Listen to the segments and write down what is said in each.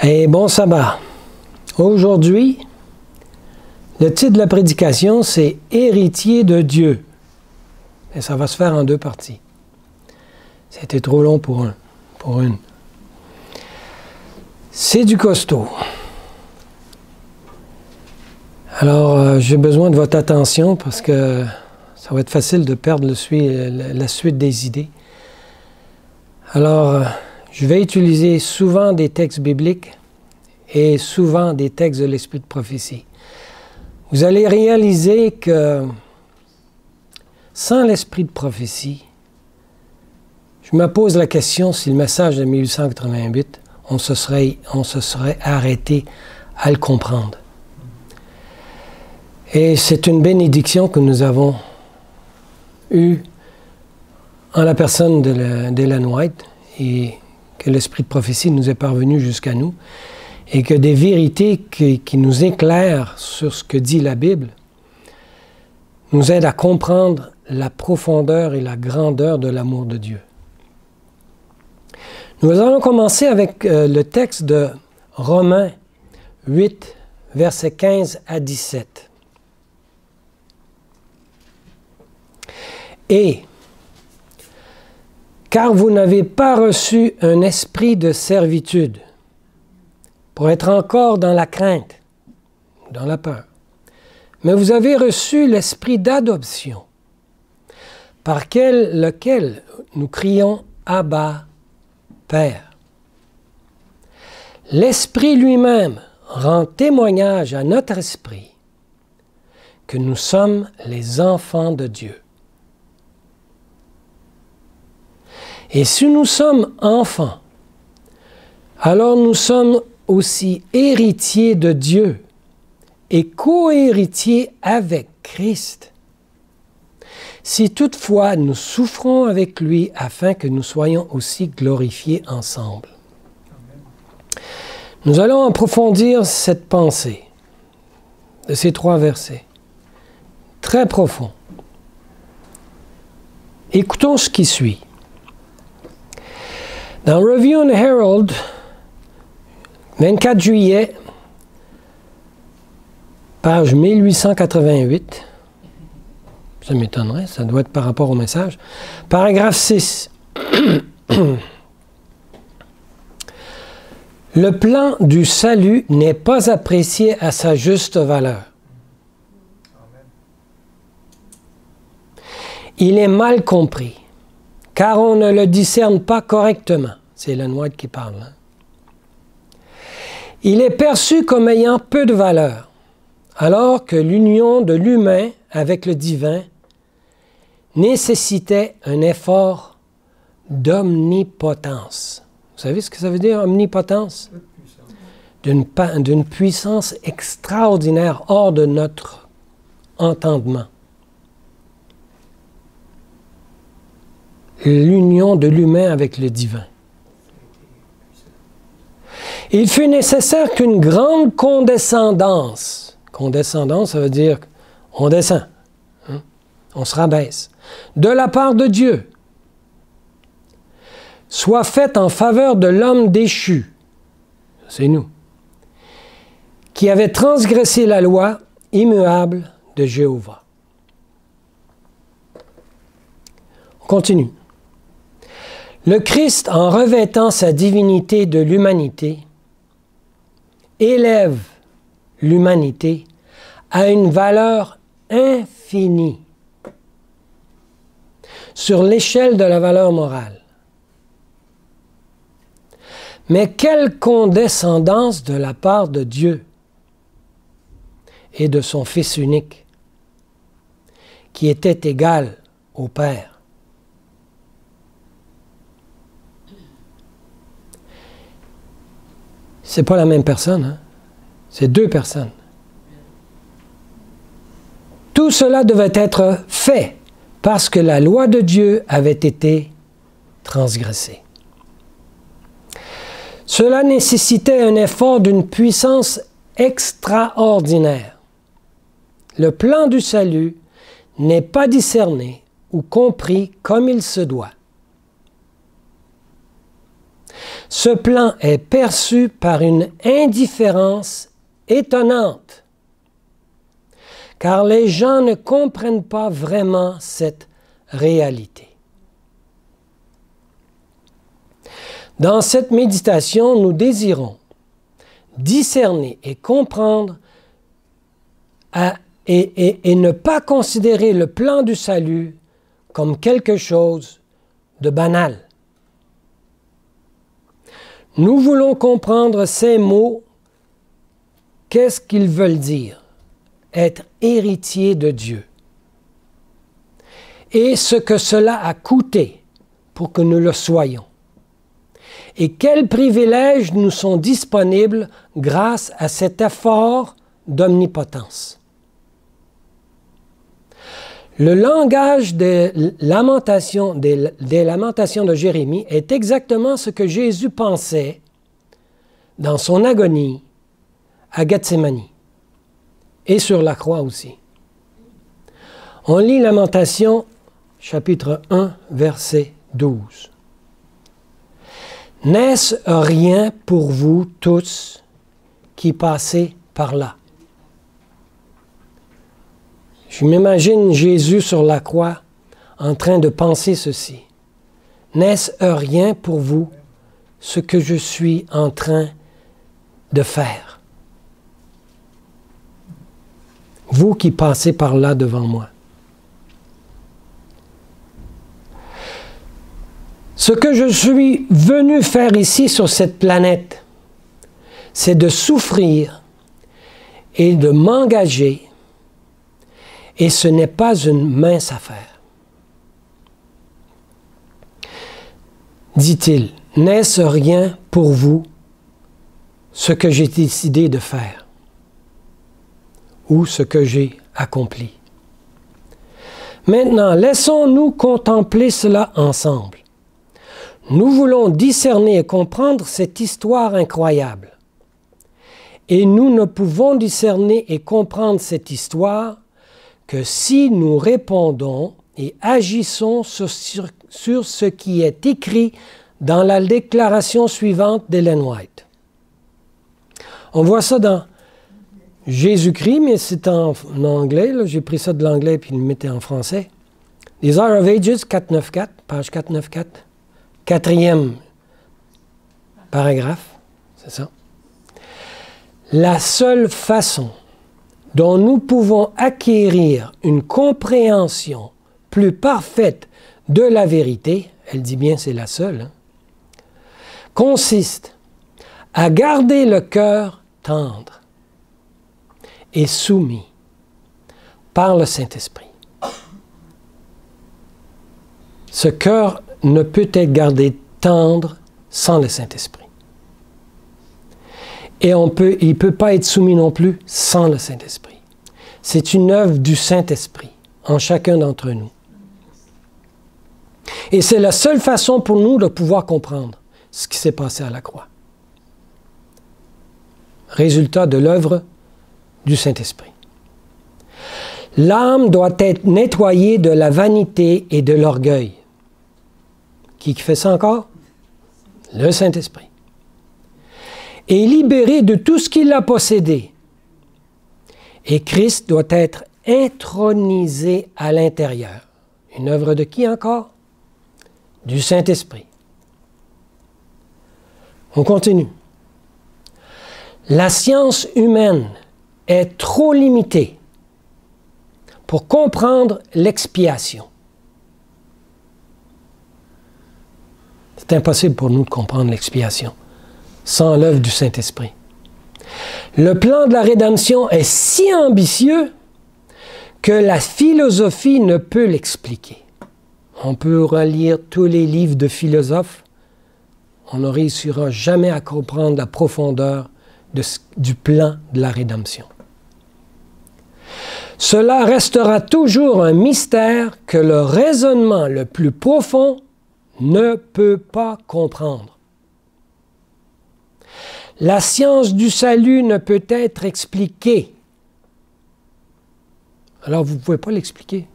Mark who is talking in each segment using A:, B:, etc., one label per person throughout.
A: Et bon sabbat. Aujourd'hui, le titre de la prédication, c'est « Héritier de Dieu ». Et ça va se faire en deux parties. C'était trop long pour une. C'est du costaud. Alors, j'ai besoin de votre attention parce que ça va être facile de perdre la suite des idées. Alors, je vais utiliser souvent des textes bibliques et souvent des textes de l'Esprit de prophétie. Vous allez réaliser que sans l'Esprit de prophétie, je me pose la question si le message de 1888, on se serait arrêté à le comprendre. Et c'est une bénédiction que nous avons eue en la personne d'Ellen White et que l'Esprit de prophétie nous est parvenu jusqu'à nous et que des vérités qui nous éclairent sur ce que dit la Bible nous aident à comprendre la profondeur et la grandeur de l'amour de Dieu. Nous allons commencer avec le texte de Romains 8, versets 15 à 17. Et, car vous n'avez pas reçu un esprit de servitude pour être encore dans la crainte, dans la peur, mais vous avez reçu l'esprit d'adoption, par lequel nous crions « Abba, Père ». L'Esprit lui-même rend témoignage à notre esprit que nous sommes les enfants de Dieu. Et si nous sommes enfants, alors nous sommes aussi héritiers de Dieu et co-héritiers avec Christ. Si toutefois nous souffrons avec lui afin que nous soyons aussi glorifiés ensemble. Nous allons approfondir cette pensée de ces trois versets. Très profond. Écoutons ce qui suit. Dans Review and Herald, 24 juillet, page 1888, ça m'étonnerait, ça doit être par rapport au message, paragraphe 6. Le plan du salut n'est pas apprécié à sa juste valeur. Il est mal compris, car on ne le discerne pas correctement. C'est Ellen White qui parle. Hein? Il est perçu comme ayant peu de valeur, alors que l'union de l'humain avec le divin nécessitait un effort d'omnipotence. Vous savez ce que ça veut dire, omnipotence? D'une puissance extraordinaire hors de notre entendement. L'union de l'humain avec le divin. Il fut nécessaire qu'une grande condescendance, condescendance, ça veut dire on descend, hein? On se rabaisse, de la part de Dieu, soit faite en faveur de l'homme déchu, c'est nous, qui avait transgressé la loi immuable de Jéhovah. On continue. Le Christ, en revêtant sa divinité de l'humanité, élève l'humanité à une valeur infinie sur l'échelle de la valeur morale. Mais quelle condescendance de la part de Dieu et de son Fils unique, qui était égal au Père. C'est pas la même personne, hein? C'est deux personnes. Tout cela devait être fait parce que la loi de Dieu avait été transgressée. Cela nécessitait un effort d'une puissance extraordinaire. Le plan du salut n'est pas discerné ou compris comme il se doit. Ce plan est perçu par une indifférence étonnante, car les gens ne comprennent pas vraiment cette réalité. Dans cette méditation, nous désirons discerner et comprendre et ne pas considérer le plan du salut comme quelque chose de banal. Nous voulons comprendre ces mots, qu'est-ce qu'ils veulent dire, être héritier de Dieu, et ce que cela a coûté pour que nous le soyons, et quels privilèges nous sont disponibles grâce à cet effort d'omnipotence. Le langage des lamentations de Jérémie est exactement ce que Jésus pensait dans son agonie à Gethsémani et sur la croix aussi. On lit Lamentation, chapitre 1, verset 12. « N'est-ce rien pour vous tous qui passez par là? » Je m'imagine Jésus sur la croix en train de penser ceci. N'est-ce rien pour vous ce que je suis en train de faire? Vous qui passez par là devant moi. Ce que je suis venu faire ici sur cette planète, c'est de souffrir et de m'engager. Et ce n'est pas une mince affaire. Dit-il, n'est-ce rien pour vous ce que j'ai décidé de faire ou ce que j'ai accompli? Maintenant, laissons-nous contempler cela ensemble. Nous voulons discerner et comprendre cette histoire incroyable. Et nous ne pouvons discerner et comprendre cette histoire que si nous répondons et agissons sur ce qui est écrit dans la déclaration suivante d'Ellen White. On voit ça dans Jésus-Christ, mais c'est en anglais. J'ai pris ça de l'anglais puis le mettais en français. Desire of Ages, 494, page 494, quatrième paragraphe, c'est ça. La seule façon dont nous pouvons acquérir une compréhension plus parfaite de la vérité, elle dit bien c'est la seule, consiste à garder le cœur tendre et soumis par le Saint-Esprit. Ce cœur ne peut être gardé tendre sans le Saint-Esprit. Et il ne peut pas être soumis non plus sans le Saint-Esprit. C'est une œuvre du Saint-Esprit en chacun d'entre nous. Et c'est la seule façon pour nous de pouvoir comprendre ce qui s'est passé à la croix. Résultat de l'œuvre du Saint-Esprit. L'âme doit être nettoyée de la vanité et de l'orgueil. Qui fait ça encore? Le Saint-Esprit. Et libérée de tout ce qu'il a possédé. Et Christ doit être intronisé à l'intérieur. Une œuvre de qui encore? Du Saint-Esprit. On continue. La science humaine est trop limitée pour comprendre l'expiation. C'est impossible pour nous de comprendre l'expiation sans l'œuvre du Saint-Esprit. Le plan de la rédemption est si ambitieux que la philosophie ne peut l'expliquer. On peut relire tous les livres de philosophes, on ne réussira jamais à comprendre la profondeur du plan de la rédemption. Cela restera toujours un mystère que le raisonnement le plus profond ne peut pas comprendre. La science du salut ne peut être expliquée. Alors vous ne pouvez pas l'expliquer.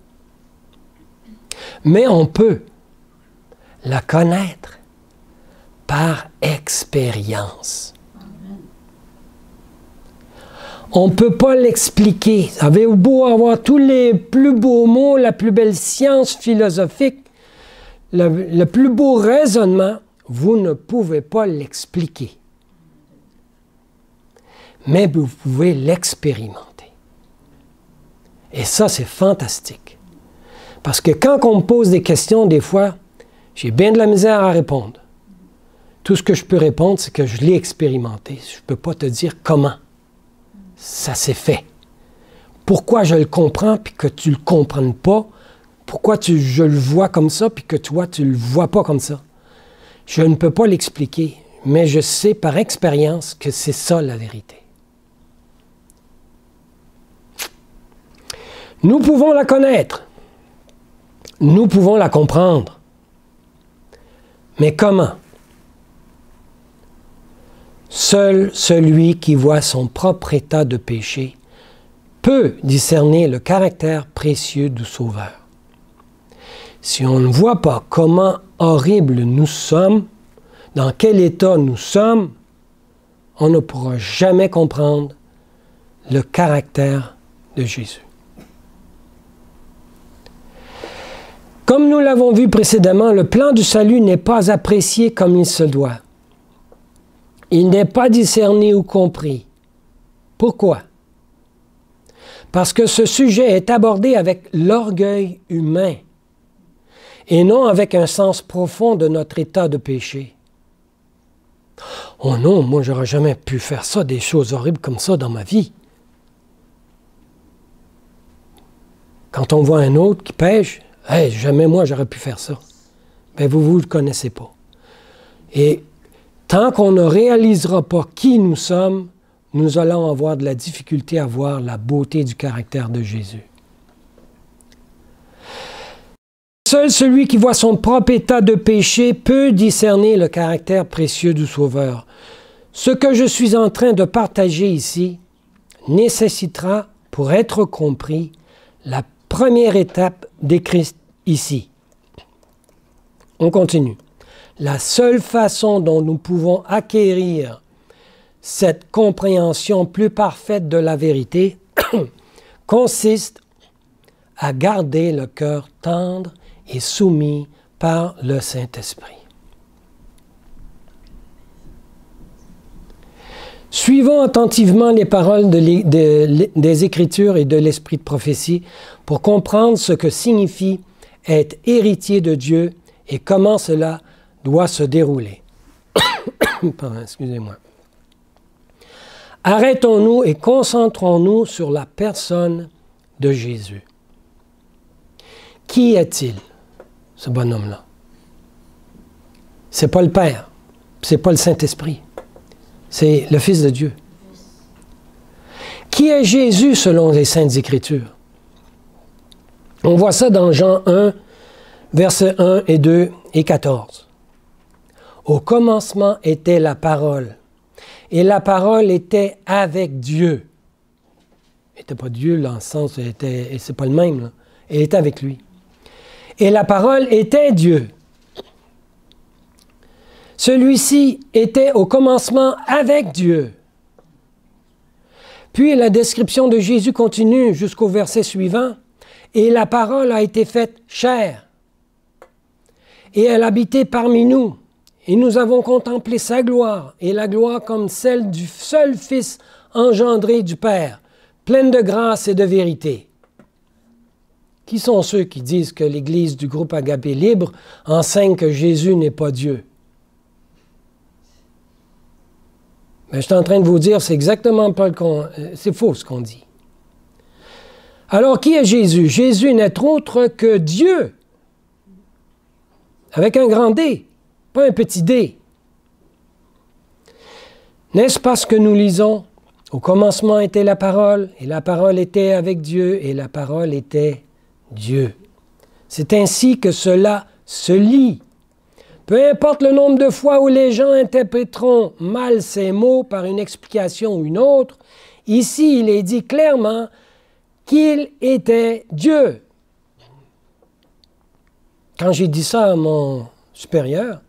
A: Mais on peut la connaître par expérience. On ne peut pas l'expliquer. Vous avez beau avoir tous les plus beaux mots, la plus belle science philosophique, le plus beau raisonnement, vous ne pouvez pas l'expliquer. Mais vous pouvez l'expérimenter. Et ça, c'est fantastique. Parce que quand on me pose des questions, des fois, j'ai bien de la misère à répondre. Tout ce que je peux répondre, c'est que je l'ai expérimenté. Je ne peux pas te dire comment ça s'est fait. Pourquoi je le comprends puis que tu ne le comprennes pas? Pourquoi je le vois comme ça puis que toi, tu ne le vois pas comme ça? Je ne peux pas l'expliquer, mais je sais par expérience que c'est ça la vérité. Nous pouvons la connaître. Nous pouvons la comprendre. Mais comment? Seul celui qui voit son propre état de péché peut discerner le caractère précieux du Sauveur. Si on ne voit pas comment horribles nous sommes, dans quel état nous sommes, on ne pourra jamais comprendre le caractère de Jésus. Comme nous l'avons vu précédemment, le plan du salut n'est pas apprécié comme il se doit. Il n'est pas discerné ou compris. Pourquoi? Parce que ce sujet est abordé avec l'orgueil humain et non avec un sens profond de notre état de péché. Oh non, moi j'aurais jamais pu faire ça, des choses horribles comme ça dans ma vie. Quand on voit un autre qui pêche, hey, jamais moi j'aurais pu faire ça. Ben vous ne le connaissez pas. Et tant qu'on ne réalisera pas qui nous sommes, nous allons avoir de la difficulté à voir la beauté du caractère de Jésus. Seul celui qui voit son propre état de péché peut discerner le caractère précieux du Sauveur. Ce que je suis en train de partager ici nécessitera, pour être compris, la première étape décrite ici. On continue. La seule façon dont nous pouvons acquérir cette compréhension plus parfaite de la vérité consiste à garder le cœur tendre et soumis par le Saint-Esprit. Suivons attentivement les paroles des Écritures et de l'Esprit de prophétie pour comprendre ce que signifie être héritier de Dieu et comment cela doit se dérouler. Pardon, excusez-moi. Arrêtons-nous et concentrons-nous sur la personne de Jésus. Qui est-il, ce bonhomme-là? C'est pas le Père, c'est pas le Saint-Esprit, c'est le Fils de Dieu. Qui est Jésus selon les Saintes Écritures? On voit ça dans Jean 1, versets 1 et 2 et 14. Au commencement était la parole, et la parole était avec Dieu. Elle n'était pas Dieu dans le sens, c'est pas le même, là. Elle était avec lui. Et la parole était Dieu. Celui-ci était au commencement avec Dieu. Puis la description de Jésus continue jusqu'au verset suivant. Et la parole a été faite chair. Et elle habitait parmi nous. Et nous avons contemplé sa gloire, et la gloire comme celle du seul Fils engendré du Père, pleine de grâce et de vérité. Qui sont ceux qui disent que l'Église du groupe Agapé Libre enseigne que Jésus n'est pas Dieu? Mais je suis en train de vous dire, c'est exactement pas c'est faux ce qu'on dit. Alors, qui est Jésus? Jésus n'est autre que Dieu, avec un grand D, pas un petit d. N'est-ce pas ce que nous lisons? Au commencement était la parole, et la parole était avec Dieu, et la parole était Dieu. C'est ainsi que cela se lit. Peu importe le nombre de fois où les gens interpréteront mal ces mots par une explication ou une autre, ici il est dit clairement qu'il était Dieu. Quand j'ai dit ça à mon supérieur,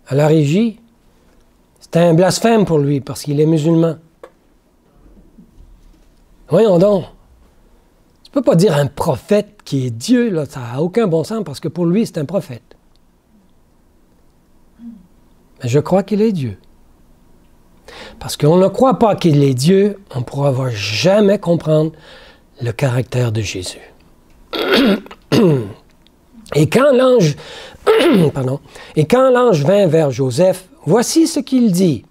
A: à la régie, c'était un blasphème pour lui parce qu'il est musulman. Voyons donc. Tu ne peux pas dire un prophète qui est Dieu, là, ça n'a aucun bon sens parce que pour lui, c'est un prophète. Mais je crois qu'il est Dieu. Parce qu'on ne croit pas qu'il est Dieu, on ne pourra jamais comprendre le caractère de Jésus. Et quand l'ange vint vers Joseph, voici ce qu'il dit.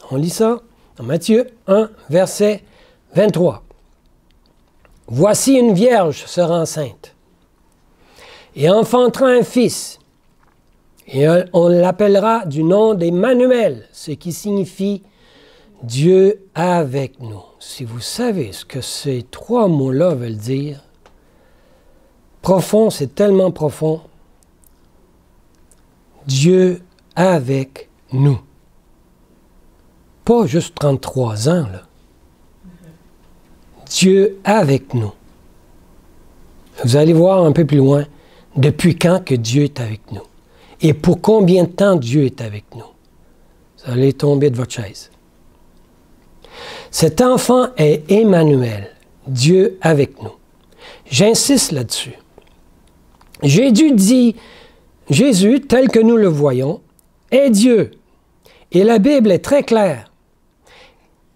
A: On lit ça dans Matthieu 1, verset 23. Voici une vierge sera enceinte et enfantera un fils, et on l'appellera du nom d'Emmanuel, ce qui signifie Dieu avec nous. Si vous savez ce que ces trois mots-là veulent dire, profond, c'est tellement profond. Dieu avec nous. Pas juste 33 ans, là. Dieu avec nous. Vous allez voir un peu plus loin, depuis quand que Dieu est avec nous. Et pour combien de temps Dieu est avec nous. Vous allez tomber de votre chaise. Cet enfant est Emmanuel, Dieu avec nous. J'insiste là-dessus. Jésus, tel que nous le voyons, est Dieu. Et la Bible est très claire.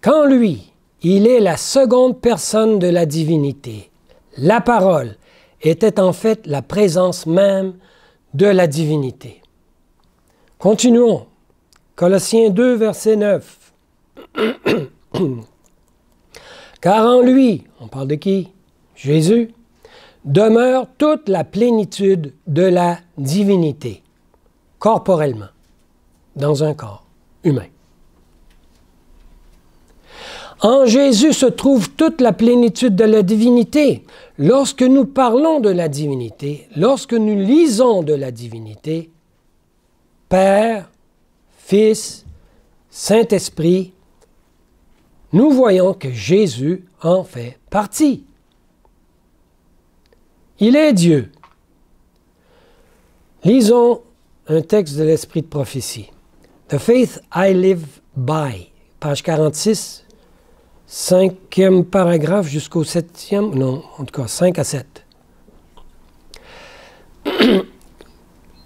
A: Qu'en lui, il est la seconde personne de la divinité. La parole était en fait la présence même de la divinité. Continuons. Colossiens 2, verset 9. Car en lui, on parle de qui? Jésus, demeure toute la plénitude de la divinité, corporellement, dans un corps humain. En Jésus se trouve toute la plénitude de la divinité. Lorsque nous parlons de la divinité, lorsque nous lisons de la divinité, Père, Fils, Saint-Esprit, nous voyons que Jésus en fait partie. Il est Dieu. Lisons un texte de l'Esprit de prophétie. The faith I live by, page 46, 5e paragraphe jusqu'au 7e, non, en tout cas 5 à 7.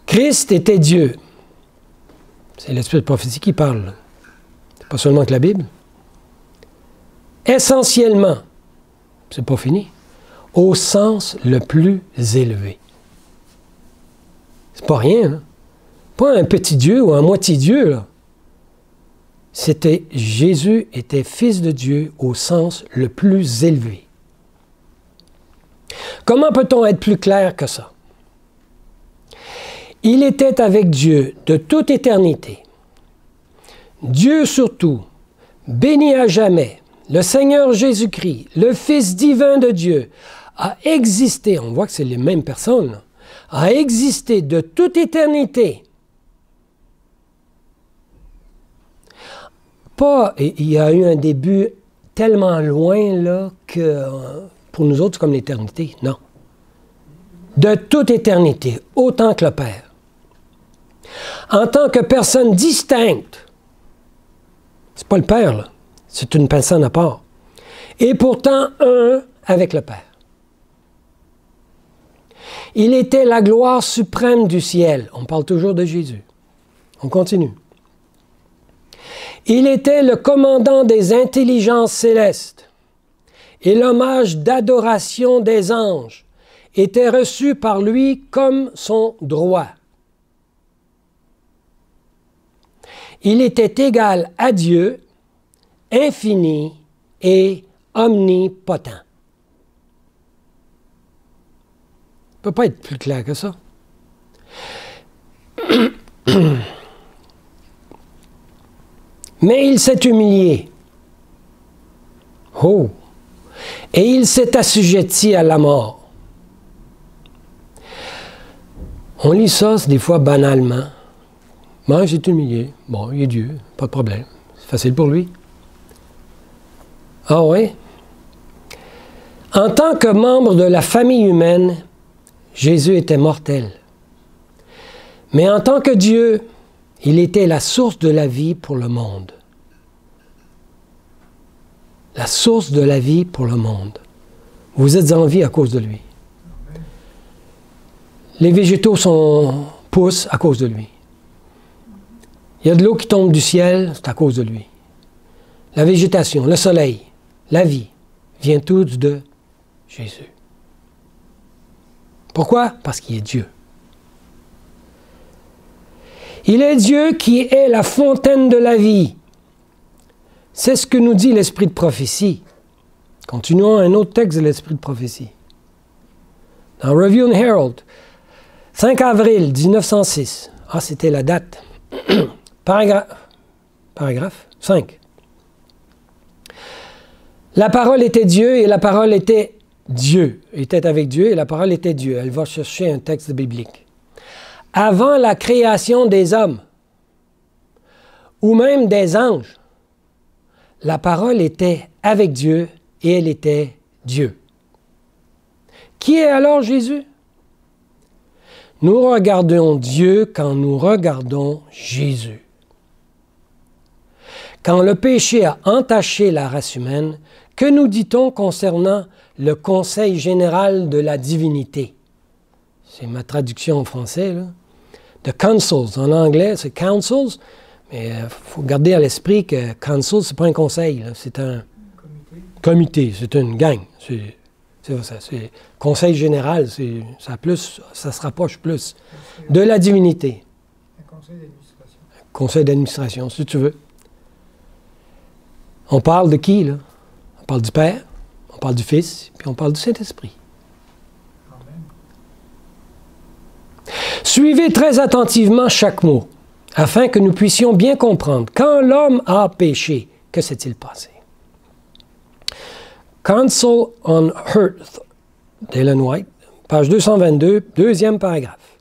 A: Christ était Dieu. C'est l'Esprit de prophétie qui parle. C'est pas seulement que la Bible. Essentiellement, c'est pas fini, au sens le plus élevé. C'est pas rien, hein? Pas un petit Dieu ou un moitié Dieu, là. Jésus était fils de Dieu au sens le plus élevé. Comment peut-on être plus clair que ça? Il était avec Dieu de toute éternité. Dieu surtout, béni à jamais, le Seigneur Jésus-Christ, le Fils divin de Dieu, a existé, on voit que c'est les mêmes personnes, là, a existé de toute éternité. Pas, il y a eu un début tellement loin là, que pour nous autres, c'est comme l'éternité. Non. De toute éternité, autant que le Père. En tant que personne distincte, c'est pas le Père, là. C'est une personne à part. Et pourtant, un avec le Père. Il était la gloire suprême du ciel. On parle toujours de Jésus. On continue. Il était le commandant des intelligences célestes. Et l'hommage d'adoration des anges était reçu par lui comme son droit. Il était égal à Dieu, infini et omnipotent. Ça ne peut pas être plus clair que ça. Mais il s'est humilié. Oh! Et il s'est assujetti à la mort. On lit ça, des fois, banalement. Moi, j'ai humilié. Bon, il est Dieu, pas de problème. C'est facile pour lui. Ah oui? En tant que membre de la famille humaine, Jésus était mortel. Mais en tant que Dieu, Il était la source de la vie pour le monde. La source de la vie pour le monde. Vous êtes en vie à cause de lui. Les végétaux poussent à cause de lui. Il y a de l'eau qui tombe du ciel, c'est à cause de lui. La végétation, le soleil, la vie, vient tous de Jésus. Pourquoi? Parce qu'il est Dieu. Il est Dieu qui est la fontaine de la vie. C'est ce que nous dit l'esprit de prophétie. Continuons un autre texte de l'esprit de prophétie. Dans Review and Herald, 5 avril 1906. Ah, c'était la date. Paragraphe 5. La parole était Dieu et la parole était Dieu. Il était avec Dieu et la parole était Dieu. Elle va chercher un texte biblique. Avant la création des hommes, ou même des anges, la parole était avec Dieu et elle était Dieu. Qui est alors Jésus? Nous regardons Dieu quand nous regardons Jésus. Quand le péché a entaché la race humaine, que nous dit-on concernant le conseil général de la divinité? C'est ma traduction en français, là. The councils. En anglais, c'est councils, mais il faut garder à l'esprit que council, ce n'est pas un conseil, c'est un comité, c'est une gang. C'est ça, c'est conseil général, ça se rapproche plus de la divinité.
B: Un conseil d'administration.
A: Conseil d'administration, si tu veux. On parle de qui, là? On parle du Père, on parle du Fils, puis on parle du Saint-Esprit.
B: Amen.
A: Suivez très attentivement chaque mot, afin que nous puissions bien comprendre. Quand l'homme a péché, que s'est-il passé? Council on Earth, d'Ellen White, page 222, deuxième paragraphe.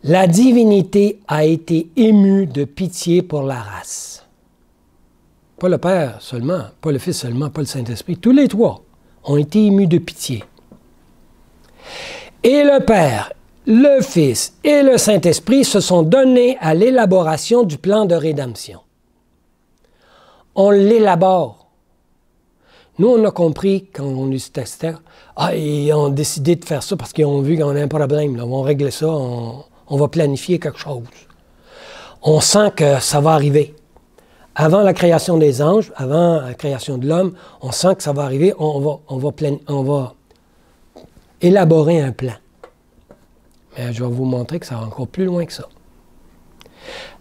A: La divinité a été émue de pitié pour la race. Pas le Père seulement, pas le Fils seulement, pas le Saint-Esprit. Tous les trois ont été émus de pitié. Et le Père, le Fils et le Saint-Esprit se sont donnés à l'élaboration du plan de rédemption. On l'élabore. Nous, on a compris, quand on est ce texte, ils ont décidé de faire ça parce qu'ils ont vu qu'on a un problème. Là. On va régler ça, on va planifier quelque chose. On sent que ça va arriver. Avant la création des anges, avant la création de l'homme, on sent que ça va arriver, on va élaborer un plan. Mais je vais vous montrer que ça va encore plus loin que ça.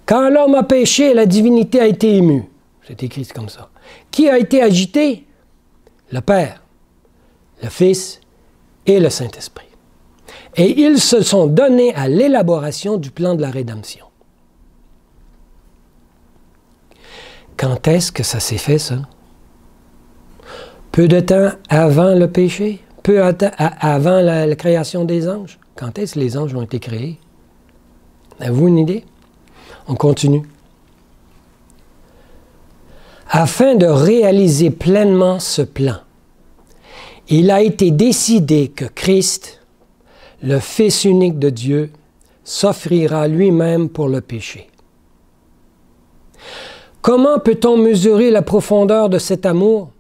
A: Quand l'homme a péché, la divinité a été émue. C'est écrit comme ça. Qui a été agité? Le Père, le Fils et le Saint-Esprit. Et ils se sont donnés à l'élaboration du plan de la rédemption. Quand est-ce que ça s'est fait, ça? Peu de temps avant le péché? Peu avant la création des anges? Quand est-ce que les anges ont été créés? Avez-vous une idée? On continue. Afin de réaliser pleinement ce plan, il a été décidé que Christ, le Fils unique de Dieu, s'offrira lui-même pour le péché. Comment peut-on mesurer la profondeur de cet amour?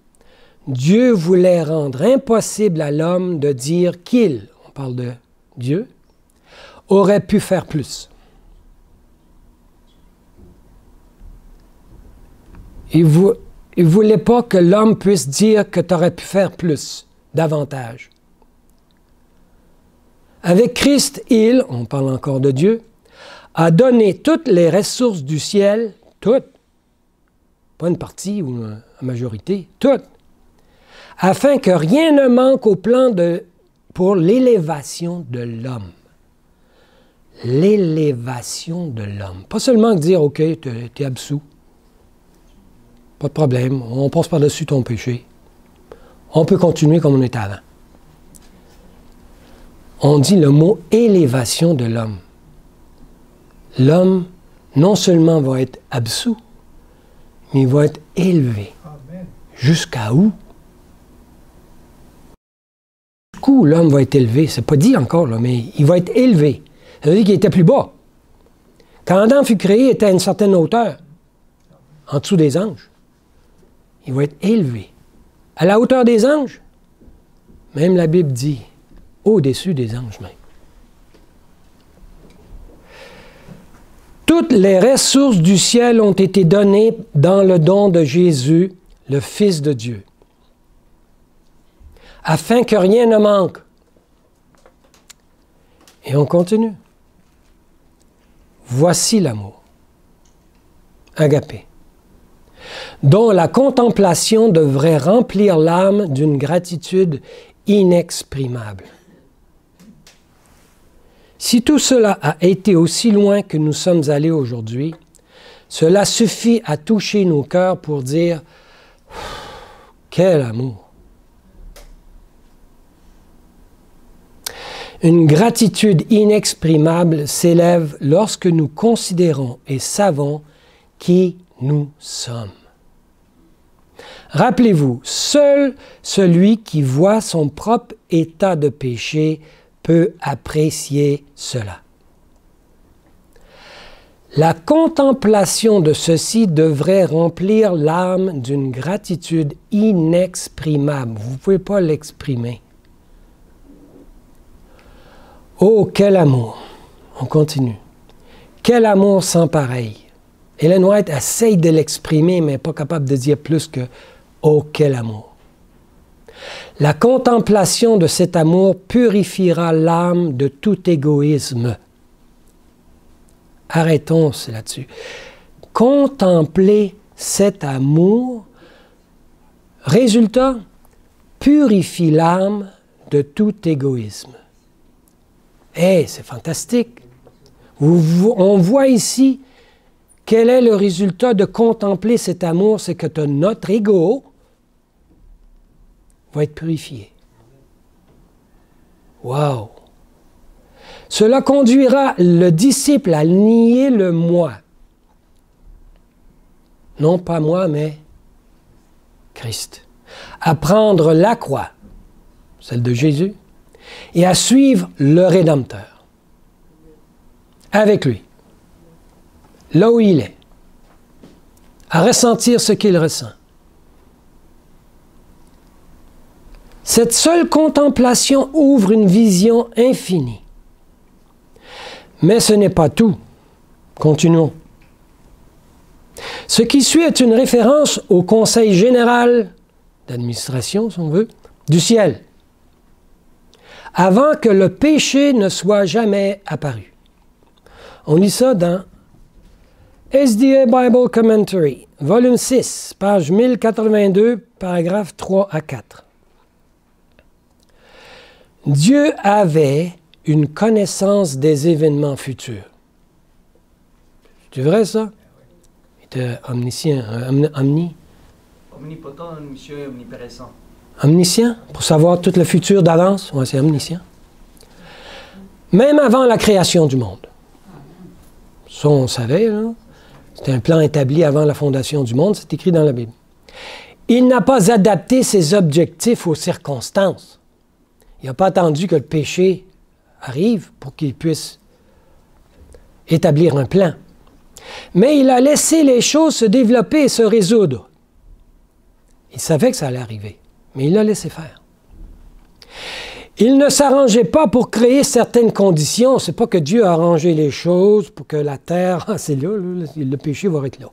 A: Dieu voulait rendre impossible à l'homme de dire qu'il, on parle de Dieu, aurait pu faire plus. Il ne voulait pas que l'homme puisse dire que tu aurais pu faire plus, davantage. Avec Christ, il, on parle encore de Dieu, a donné toutes les ressources du ciel, toutes, pas une partie ou une majorité, toutes, afin que rien ne manque au plan pour l'élévation de l'homme. L'élévation de l'homme. Pas seulement dire, OK, tu es absous. Pas de problème, on passe par-dessus ton péché. On peut continuer comme on était avant. On dit le mot élévation de l'homme. L'homme, non seulement va être absous, mais il va être élevé.
B: Amen.
A: Jusqu'à où? Jusqu'où l'homme va être élevé? C'est pas dit encore, là, mais il va être élevé. Ça veut dire qu'il était plus bas. Quand Adam fut créé, il était à une certaine hauteur, en dessous des anges. Il va être élevé. À la hauteur des anges, même la Bible dit, au-dessus des anges même. Toutes les ressources du ciel ont été données dans le don de Jésus, le Fils de Dieu, afin que rien ne manque. Et on continue. Voici l'amour, agapé, dont la contemplation devrait remplir l'âme d'une gratitude inexprimable. Si tout cela a été aussi loin que nous sommes allés aujourd'hui, cela suffit à toucher nos cœurs pour dire « Quel amour !» Une gratitude inexprimable s'élève lorsque nous considérons et savons qui nous sommes. Rappelez-vous, seul celui qui voit son propre état de péché peut apprécier cela. La contemplation de ceci devrait remplir l'âme d'une gratitude inexprimable. Vous ne pouvez pas l'exprimer. Oh, quel amour! On continue. Quel amour sans pareil! Ellen White essaye de l'exprimer, mais n'est pas capable de dire plus que « Oh, quel amour! » La contemplation de cet amour purifiera l'âme de tout égoïsme. Arrêtons là-dessus. Contempler cet amour, résultat, purifie l'âme de tout égoïsme. Hey, c'est fantastique! On voit ici quel est le résultat de contempler cet amour, c'est que notre ego va être purifié. Wow! Cela conduira le disciple à nier le moi. Non pas moi, mais Christ. À prendre la croix, celle de Jésus, et à suivre le Rédempteur. Avec lui. Là où il est. À ressentir ce qu'il ressent. Cette seule contemplation ouvre une vision infinie. Mais ce n'est pas tout. Continuons. Ce qui suit est une référence au Conseil général d'administration, si on veut, du ciel, avant que le péché ne soit jamais apparu. On lit ça dans SDA Bible Commentary, volume 6, page 1082, paragraphes 3 à 4. Dieu avait une connaissance des événements futurs. C'est vrai, ça? Il était omniscient,
C: omnipotent, omniscient et omniprésent.
A: Omniscient, pour savoir tout le futur d'avance? Oui, c'est omniscient. Même avant la création du monde. Ça, on savait, là. C'était un plan établi avant la fondation du monde, c'est écrit dans la Bible. Il n'a pas adapté ses objectifs aux circonstances. Il n'a pas attendu que le péché arrive pour qu'il puisse établir un plan. Mais il a laissé les choses se développer et se résoudre. Il savait que ça allait arriver, mais il l'a laissé faire. Il ne s'arrangeait pas pour créer certaines conditions. Ce n'est pas que Dieu a arrangé les choses pour que la terre, c'est là, le péché va être là.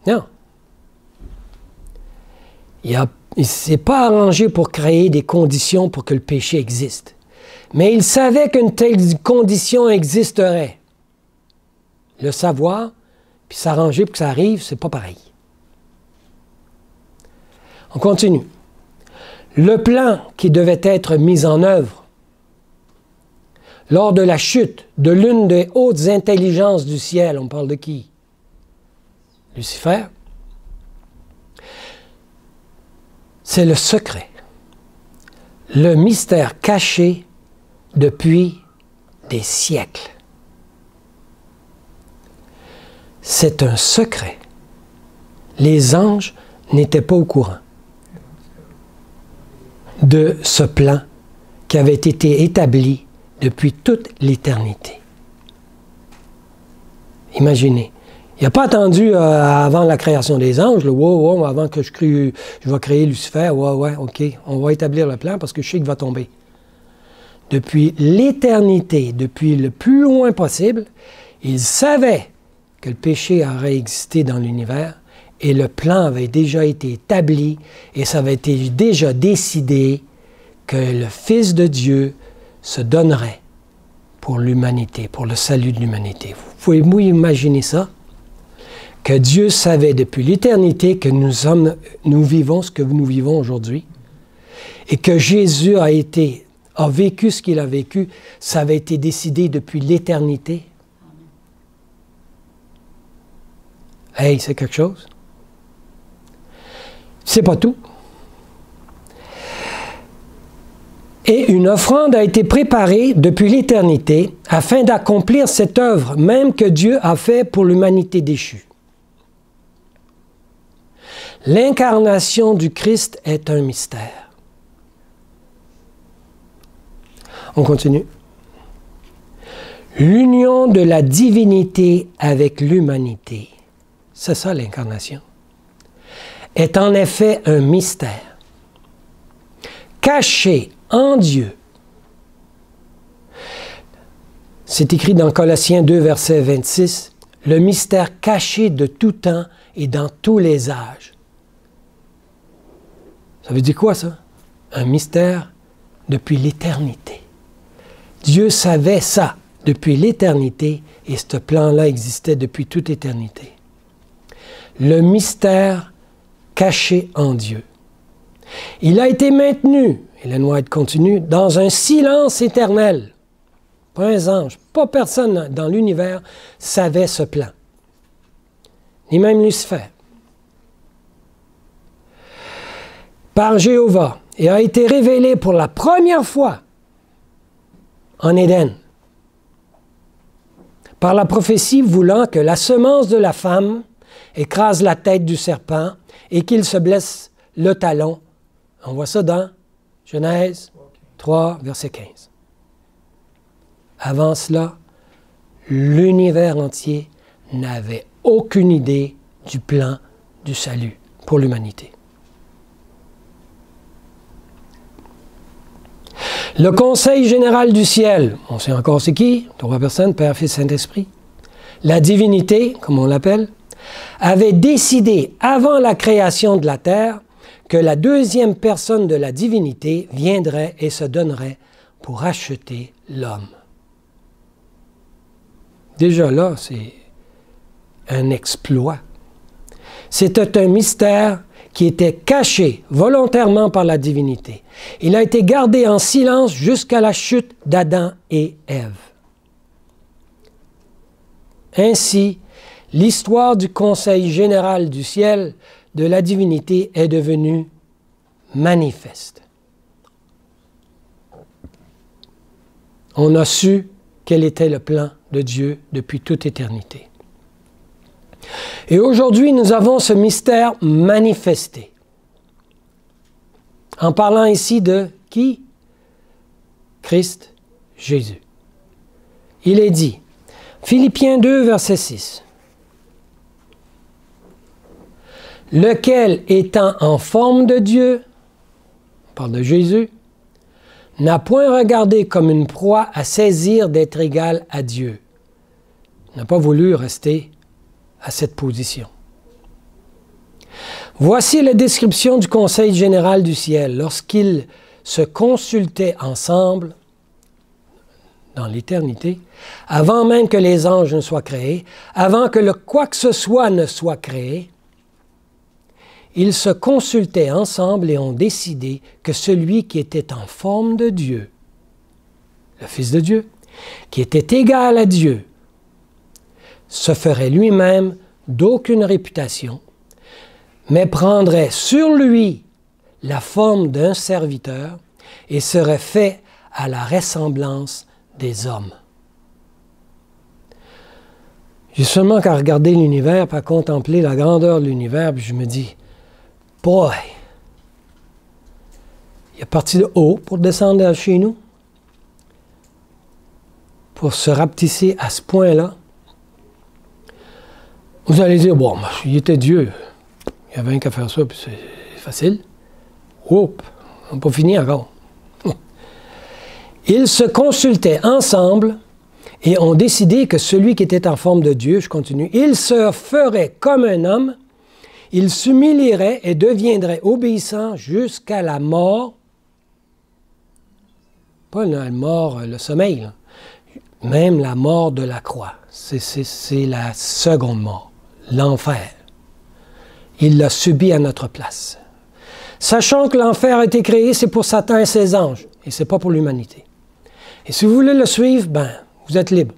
A: Non. Il ne s'est pas arrangé pour créer des conditions pour que le péché existe. Mais il savait qu'une telle condition existerait. Le savoir, puis s'arranger pour que ça arrive, c'est pas pareil. On continue. Le plan qui devait être mis en œuvre lors de la chute de l'une des hautes intelligences du ciel, on parle de qui? Lucifer. C'est le secret, le mystère caché depuis des siècles. C'est un secret. Les anges n'étaient pas au courant de ce plan qui avait été établi depuis toute l'éternité. Imaginez. Il n'a pas attendu avant la création des anges, wow, avant que je vais créer Lucifer, ouais, ok, on va établir le plan parce que je sais qu'il va tomber. Depuis l'éternité, depuis le plus loin possible, il savait que le péché aurait existé dans l'univers et le plan avait déjà été établi et ça avait été déjà décidé que le Fils de Dieu se donnerait pour l'humanité, pour le salut de l'humanité. Vous pouvez-vous imaginer ça? Que Dieu savait depuis l'éternité que nous vivons ce que nous vivons aujourd'hui et que Jésus a vécu ce qu'il a vécu, ça avait été décidé depuis l'éternité. Hey, c'est quelque chose. C'est pas tout. Et une offrande a été préparée depuis l'éternité afin d'accomplir cette œuvre même que Dieu a fait pour l'humanité déchue. L'incarnation du Christ est un mystère. On continue. L'union de la divinité avec l'humanité, c'est ça l'incarnation, est en effet un mystère, caché en Dieu. C'est écrit dans Colossiens 2, verset 26, « Le mystère caché de tout temps et dans tous les âges. » Ça veut dire quoi, ça? Un mystère depuis l'éternité. Dieu savait ça depuis l'éternité et ce plan-là existait depuis toute éternité. Le mystère caché en Dieu. Il a été maintenu, Ellen White continue, dans un silence éternel. Pas un ange, pas personne dans l'univers savait ce plan. Ni même Lucifer. Par Jéhovah et a été révélé pour la première fois en Éden, par la prophétie voulant que la semence de la femme écrase la tête du serpent et qu'il se blesse le talon. On voit ça dans Genèse 3, verset 15. Avant cela, l'univers entier n'avait aucune idée du plan du salut pour l'humanité. Le Conseil général du ciel, on sait encore c'est qui, trois personnes, Père, Fils, Saint-Esprit, la divinité, comme on l'appelle, avait décidé avant la création de la terre que la deuxième personne de la divinité viendrait et se donnerait pour racheter l'homme. Déjà là, c'est un exploit. C'était un mystère qui était caché volontairement par la divinité. Il a été gardé en silence jusqu'à la chute d'Adam et Ève. Ainsi, l'histoire du Conseil général du ciel de la divinité est devenue manifeste. On a su quel était le plan de Dieu depuis toute éternité. Et aujourd'hui, nous avons ce mystère manifesté. En parlant ici de qui? Christ Jésus. Il est dit, Philippiens 2, verset 6, « Lequel, étant en forme de Dieu, » on parle de Jésus, « n'a point regardé comme une proie à saisir d'être égal à Dieu. » Il n'a pas voulu rester à cette position. Voici la description du Conseil général du ciel lorsqu'ils se consultaient ensemble dans l'éternité, avant même que les anges ne soient créés, avant que quoi que ce soit ne soit créé. Ils se consultaient ensemble et ont décidé que celui qui était en forme de Dieu, le Fils de Dieu, qui était égal à Dieu, se ferait lui-même d'aucune réputation, mais prendrait sur lui la forme d'un serviteur et serait fait à la ressemblance des hommes. J'ai seulement qu'à regarder l'univers, à contempler la grandeur de l'univers, puis je me dis, boy, il est parti de haut pour descendre chez nous, pour se rapetisser à ce point-là. Vous allez dire, bon, il était Dieu. Il y avait rien qu'à faire ça, puis c'est facile. Oups, on n'a pas fini encore. Ils se consultaient ensemble et ont décidé que celui qui était en forme de Dieu, je continue, il se ferait comme un homme, il s'humilierait et deviendrait obéissant jusqu'à la mort. Pas la mort, le sommeil, là. Même la mort de la croix. C'est la seconde mort, l'enfer. Il l'a subi à notre place. Sachant que l'enfer a été créé, c'est pour Satan et ses anges, et ce n'est pas pour l'humanité. Et si vous voulez le suivre, ben, vous êtes libre.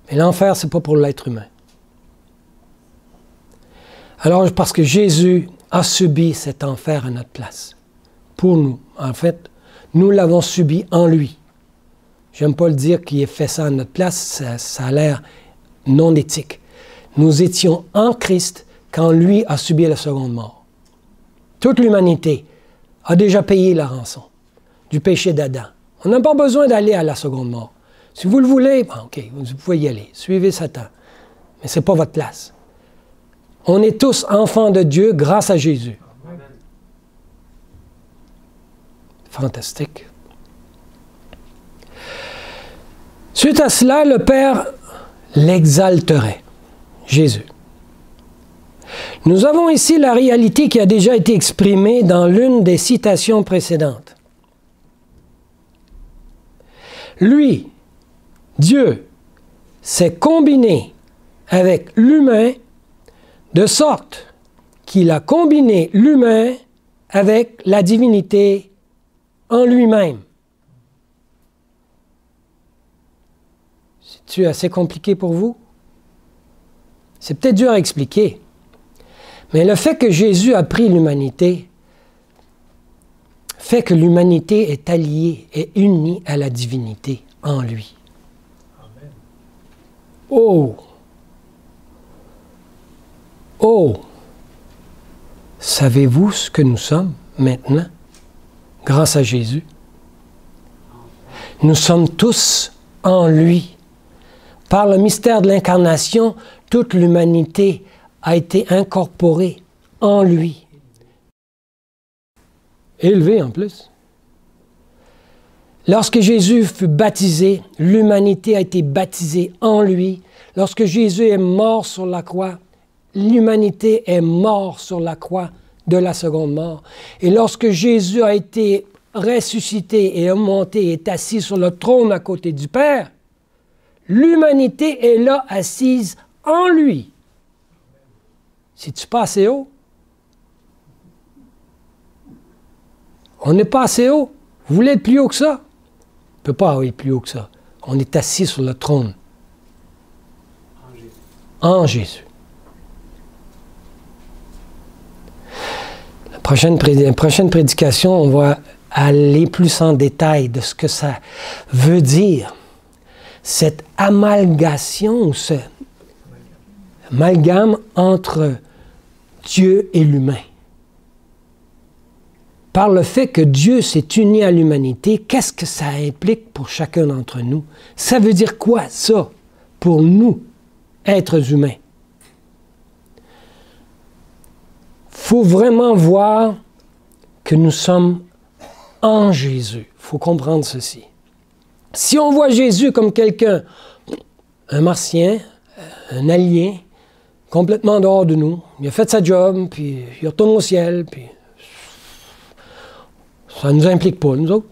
A: Mais l'enfer, ce n'est pas pour l'être humain. Alors, parce que Jésus a subi cet enfer à notre place, pour nous, en fait, nous l'avons subi en lui. J'aime pas le dire qu'il ait fait ça à notre place, ça a l'air non éthique. Nous étions en Christ quand lui a subi la seconde mort. Toute l'humanité a déjà payé la rançon du péché d'Adam. On n'a pas besoin d'aller à la seconde mort. Si vous le voulez, bon, OK, vous pouvez y aller. Suivez Satan. Mais ce n'est pas votre place. On est tous enfants de Dieu grâce à Jésus.
B: Amen.
A: Fantastique. Suite à cela, le Père l'exalterait, Jésus. Nous avons ici la réalité qui a déjà été exprimée dans l'une des citations précédentes. Lui, Dieu, s'est combiné avec l'humain de sorte qu'il a combiné l'humain avec la divinité en lui-même. C'est-tu assez compliqué pour vous? C'est peut-être dur à expliquer. Mais le fait que Jésus a pris l'humanité fait que l'humanité est alliée et unie à la divinité en lui.
B: Amen.
A: Oh! Oh! Savez-vous ce que nous sommes maintenant, grâce à Jésus? Nous sommes tous en lui. Par le mystère de l'incarnation, toute l'humanité a été incorporée en lui. Élevé en plus. Lorsque Jésus fut baptisé, l'humanité a été baptisée en lui. Lorsque Jésus est mort sur la croix, l'humanité est morte sur la croix de la seconde mort. Et lorsque Jésus a été ressuscité et monté et est assis sur le trône à côté du Père, l'humanité est là assise en lui. C'est-tu pas assez haut? On n'est pas assez haut. Vous voulez être plus haut que ça? On ne peut pas aller plus haut que ça. On est assis sur le trône. En Jésus. La prochaine prédication, on va aller plus en détail de ce que ça veut dire. Cette amalgation, ou ce amalgame entre Dieu et l'humain. Par le fait que Dieu s'est uni à l'humanité, qu'est-ce que ça implique pour chacun d'entre nous? Ça veut dire quoi, ça, pour nous, êtres humains? Il faut vraiment voir que nous sommes en Jésus. Il faut comprendre ceci. Si on voit Jésus comme quelqu'un, un martien, un alien, complètement dehors de nous, il a fait sa job, puis il retourne au ciel, puis ça ne nous implique pas, nous autres.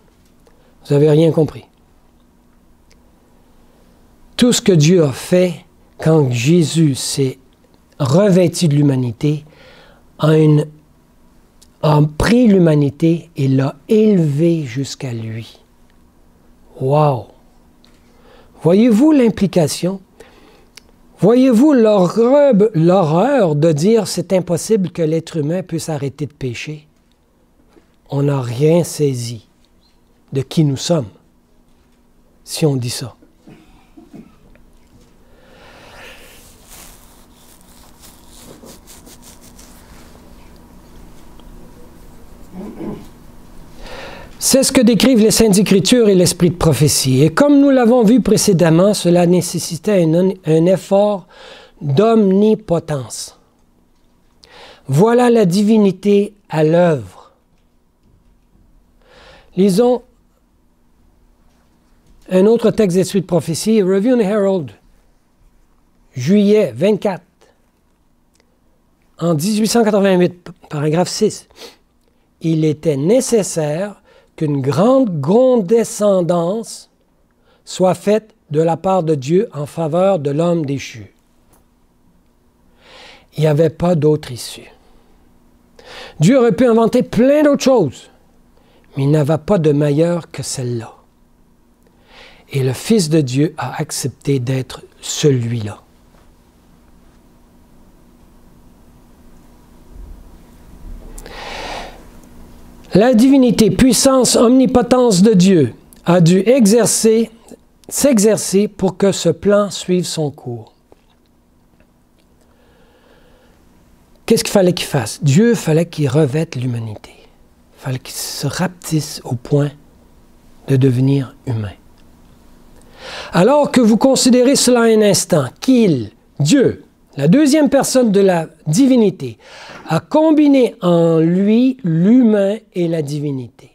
A: Vous n'avez rien compris. Tout ce que Dieu a fait quand Jésus s'est revêtu de l'humanité, a pris l'humanité et l'a élevée jusqu'à lui. Wow! Voyez-vous l'implication? Voyez-vous l'horreur de dire c'est impossible que l'être humain puisse arrêter de pécher? On n'a rien saisi de qui nous sommes si on dit ça. C'est ce que décrivent les Saintes Écritures et l'Esprit de prophétie. Et comme nous l'avons vu précédemment, cela nécessitait un effort d'omnipotence. Voilà la divinité à l'œuvre. Lisons un autre texte d'Esprit de prophétie, Review and Herald, juillet 24, en 1888, paragraphe 6. Il était nécessaire qu'une grande condescendance soit faite de la part de Dieu en faveur de l'homme déchu. Il n'y avait pas d'autre issue. Dieu aurait pu inventer plein d'autres choses, mais il n'avait pas de meilleure que celle-là. Et le Fils de Dieu a accepté d'être celui-là. La divinité, puissance, omnipotence de Dieu a dû s'exercer pour que ce plan suive son cours. Qu'est-ce qu'il fallait qu'il fasse? Dieu fallait qu'il revête l'humanité. Il fallait qu'il se rapetisse au point de devenir humain. Alors que vous considérez cela un instant, Dieu, la deuxième personne de la divinité, a combiné en lui l'humain et la divinité.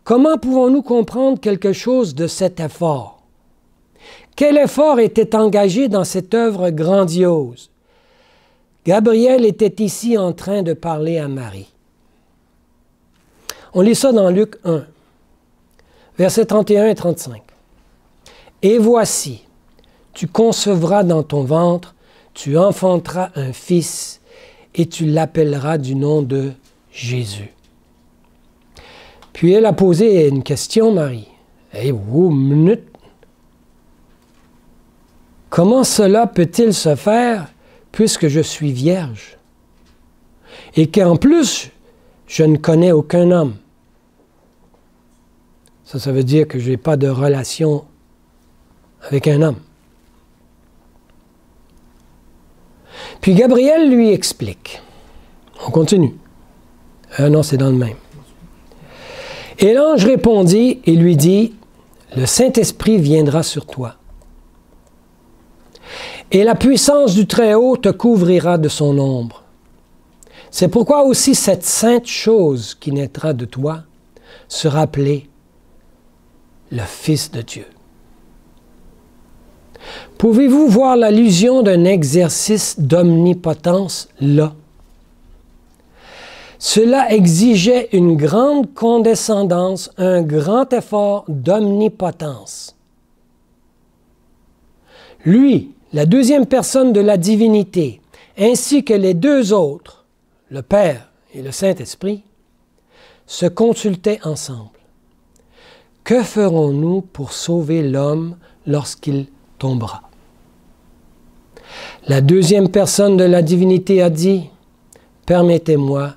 A: Comment pouvons-nous comprendre quelque chose de cet effort? Quel effort était engagé dans cette œuvre grandiose? Gabriel était ici en train de parler à Marie. On lit ça dans Luc 1, versets 31 et 35. « Et voici, tu concevras dans ton ventre, tu enfanteras un fils, et tu l'appelleras du nom de Jésus. » Puis elle a posé une question, Marie. « Hey, minute! Comment cela peut-il se faire puisque je suis vierge? Et qu'en plus, je ne connais aucun homme. » Ça veut dire que je n'ai pas de relation avec un homme. Puis Gabriel lui explique. On continue. Non, c'est dans le même. Et l'ange répondit et lui dit, « Le Saint-Esprit viendra sur toi. Et la puissance du Très-Haut te couvrira de son ombre. C'est pourquoi aussi cette sainte chose qui naîtra de toi sera appelée le Fils de Dieu. » Pouvez-vous voir l'allusion d'un exercice d'omnipotence là? Cela exigeait une grande condescendance, un grand effort d'omnipotence. Lui, la deuxième personne de la divinité, ainsi que les deux autres, le Père et le Saint-Esprit, se consultaient ensemble. Que ferons-nous pour sauver l'homme lorsqu'il tombera? La deuxième personne de la divinité a dit, « Permettez-moi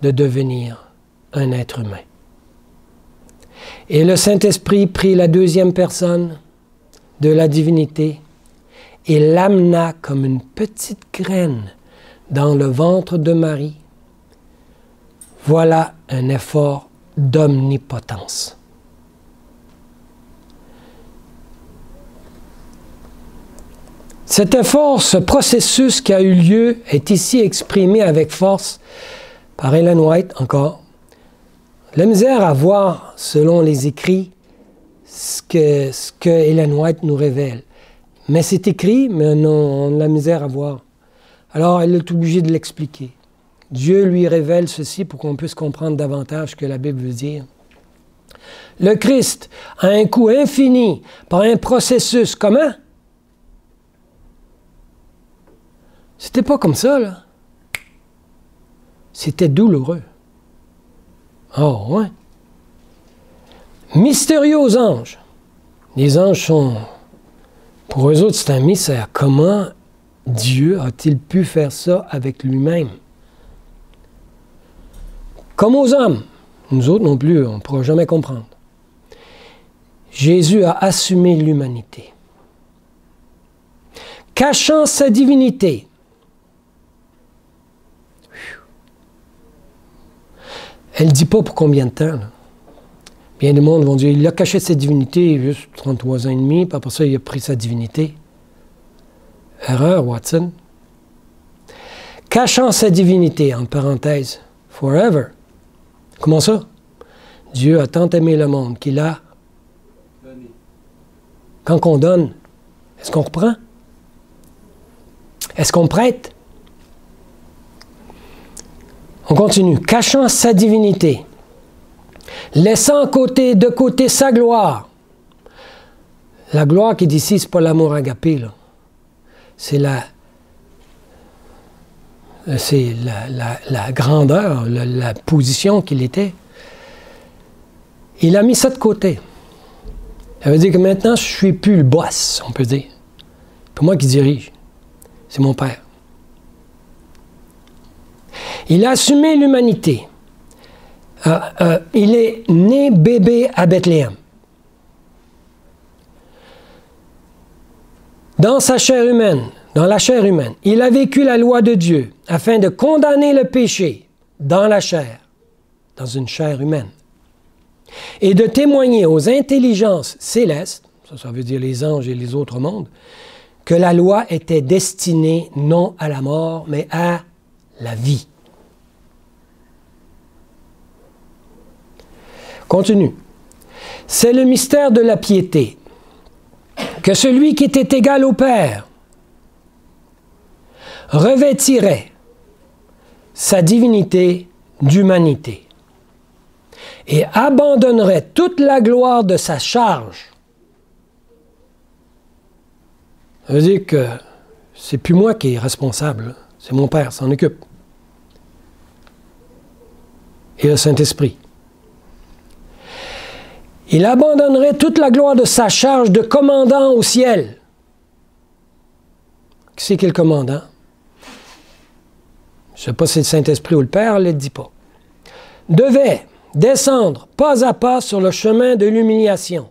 A: de devenir un être humain. » Et le Saint-Esprit prit la deuxième personne de la divinité et l'amena comme une petite graine dans le ventre de Marie. Voilà un effort d'omnipotence. Cet effort, ce processus qui a eu lieu, est ici exprimé avec force par Ellen White encore. La misère à voir, selon les écrits, ce que Ellen White nous révèle. Mais c'est écrit, mais non, on a la misère à voir. Alors, elle est obligée de l'expliquer. Dieu lui révèle ceci pour qu'on puisse comprendre davantage ce que la Bible veut dire. Le Christ a un coût infini par un processus comment? C'était pas comme ça, là. C'était douloureux. Oh, ouais. Mystérieux aux anges. Les anges sont... Pour eux autres, c'est un mystère. Comment Dieu a-t-il pu faire ça avec lui-même? Comme aux hommes. Nous autres non plus, on ne pourra jamais comprendre. Jésus a assumé l'humanité. Cachant sa divinité. Elle ne dit pas pour combien de temps. Là. Bien des mondes vont dire, il a caché sa divinité juste 33 ans et demi, puis après ça, il a pris sa divinité. Erreur, Watson. Cachant sa divinité, en parenthèse, forever. Comment ça? Dieu a tant aimé le monde qu'il a donné. Quand on donne, est-ce qu'on reprend? Est-ce qu'on prête? On continue. Cachant sa divinité, laissant de côté sa gloire. La gloire qui est ici, ce n'est pas l'amour agapé, là. C'est la grandeur, la position qu'il était. Il a mis ça de côté. Ça veut dire que maintenant, je ne suis plus le boss, on peut dire. C'est moi qui dirige. C'est mon père. Il a assumé l'humanité. Il est né bébé à Bethléem. Dans sa chair humaine, dans la chair humaine, il a vécu la loi de Dieu afin de condamner le péché dans la chair, dans une chair humaine, et de témoigner aux intelligences célestes, ça veut dire les anges et les autres mondes, que la loi était destinée non à la mort, mais à la vie. Continue. C'est le mystère de la piété, que celui qui était égal au Père revêtirait sa divinité d'humanité et abandonnerait toute la gloire de sa charge. Ça veut dire que c'est plus moi qui est responsable, c'est mon Père, s'en occupe. Et le Saint-Esprit. Il abandonnerait toute la gloire de sa charge de commandant au ciel. Qui c'est qui est le commandant? Je ne sais pas si c'est le Saint-Esprit ou le Père, elle ne le dit pas. Devait descendre pas à pas sur le chemin de l'humiliation,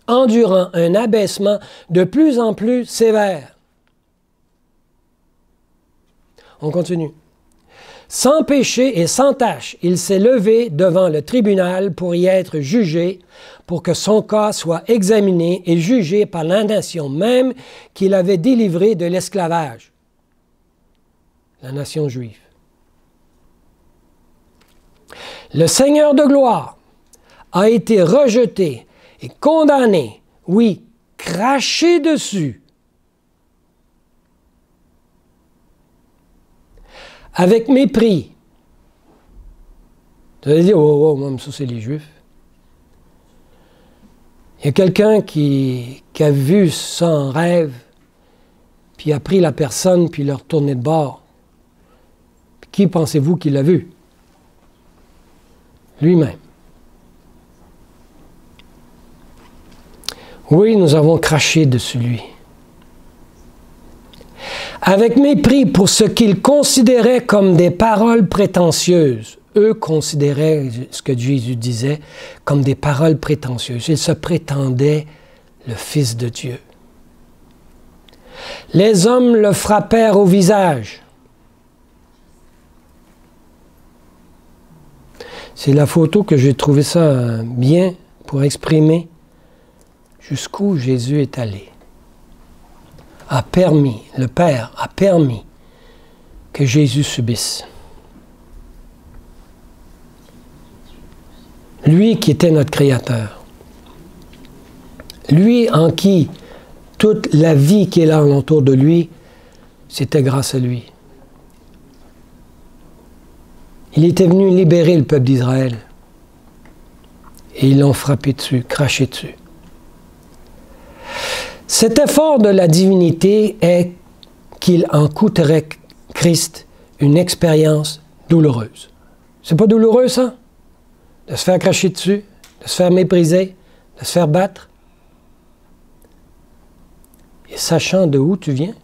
A: endurant un abaissement de plus en plus sévère. On continue. Sans péché et sans tache, il s'est levé devant le tribunal pour y être jugé, pour que son cas soit examiné et jugé par la nation même qu'il avait délivrée de l'esclavage, la nation juive. Le Seigneur de gloire a été rejeté et condamné, oui, craché dessus, avec mépris. Tu vas dire, oh, même ça c'est les Juifs. Il y a quelqu'un qui a vu ça en rêve, puis a pris la personne, puis l'a retourné de bord. Puis qui pensez-vous qu'il l'a vu? Lui-même. Oui, nous avons craché dessus lui. Avec mépris pour ce qu'ils considéraient comme des paroles prétentieuses. Eux considéraient ce que Jésus disait comme des paroles prétentieuses. Ils se prétendaient le Fils de Dieu. Les hommes le frappèrent au visage. C'est la photo que j'ai trouvé ça bien pour exprimer jusqu'où Jésus est allé. Le Père a permis que Jésus subisse. Lui qui était notre Créateur. Lui en qui toute la vie qui est là autour de lui, c'était grâce à lui. Il était venu libérer le peuple d'Israël. Et ils l'ont frappé dessus, craché dessus. Cet effort de la divinité est qu'il en coûterait Christ une expérience douloureuse. C'est pas douloureux, ça? De se faire cracher dessus, de se faire mépriser, de se faire battre. Et sachant de où tu viens.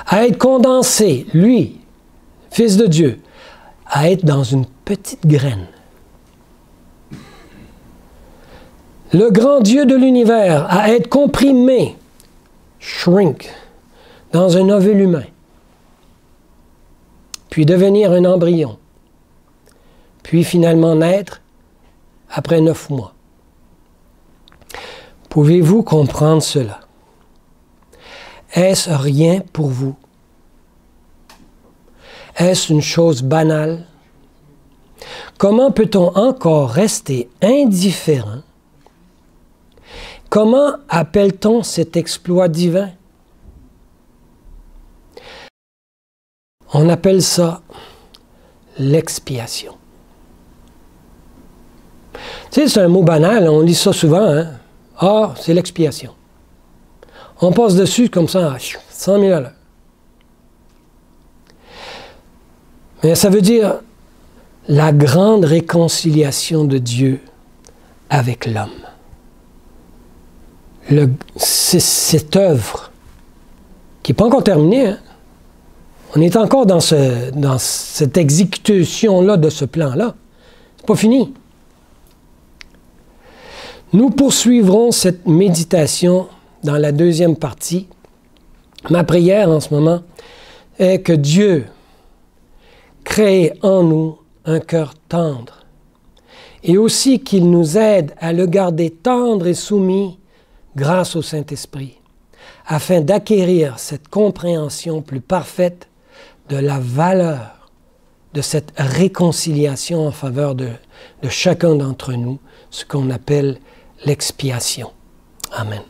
A: À être condensé, lui, Fils de Dieu, à être dans une petite graine. Le grand Dieu de l'univers, à être comprimé, shrink, dans un ovule humain, puis devenir un embryon, puis finalement naître après 9 mois. Pouvez-vous comprendre cela? Est-ce rien pour vous? Est-ce une chose banale? Comment peut-on encore rester indifférent? Comment appelle-t-on cet exploit divin? On appelle ça l'expiation. Tu sais, c'est un mot banal, on lit ça souvent, hein? Ah, c'est l'expiation. On passe dessus comme ça, 100 000 à l'heure. Mais ça veut dire la grande réconciliation de Dieu avec l'homme. C'est cette œuvre qui n'est pas encore terminée. Hein? On est encore dans cette exécution-là de ce plan-là. C'est pas fini. Nous poursuivrons cette méditation dans la deuxième partie. Ma prière en ce moment est que Dieu crée en nous un cœur tendre et aussi qu'il nous aide à le garder tendre et soumis grâce au Saint-Esprit, afin d'acquérir cette compréhension plus parfaite de la valeur de cette réconciliation en faveur de chacun d'entre nous, ce qu'on appelle l'expiation. Amen.